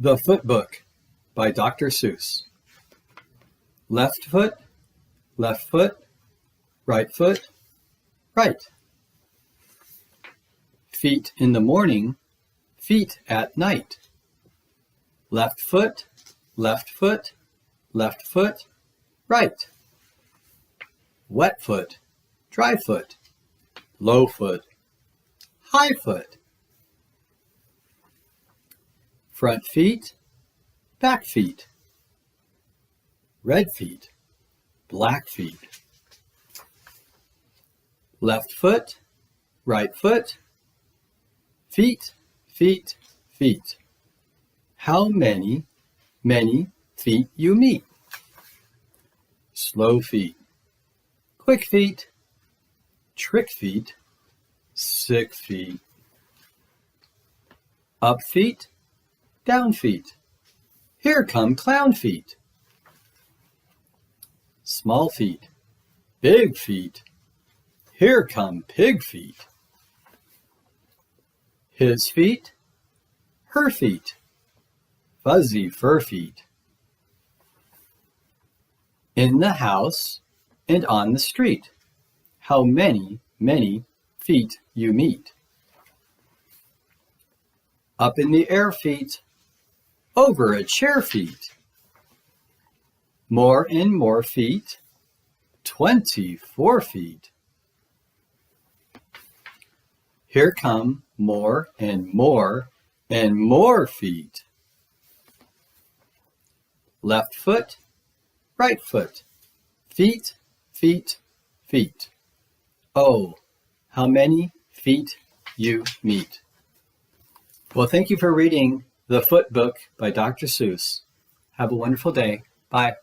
The Foot Book by Dr. Seuss. Left foot, right foot, right. Feet in the morning, feet at night. Left foot, right. Wet foot, dry foot, low foot, high foot. Front feet, back feet. Red feet, black feet. Left foot, right foot. Feet, feet, feet. How many feet you meet? Slow feet, quick feet, trick feet, sick feet. Up feet, down feet. Here come clown feet. Small feet, big feet. Here come pig feet. His feet, her feet, fuzzy fur feet. In the house and on the street, how many feet you meet. Up in the air feet, over a chair feet. More and more feet, 24 feet. Here come more and more feet. Left foot, right foot, feet, feet, feet. Oh, how many feet you meet. Well, thank you for reading The Foot Book by Dr. Seuss. Have a wonderful day. Bye.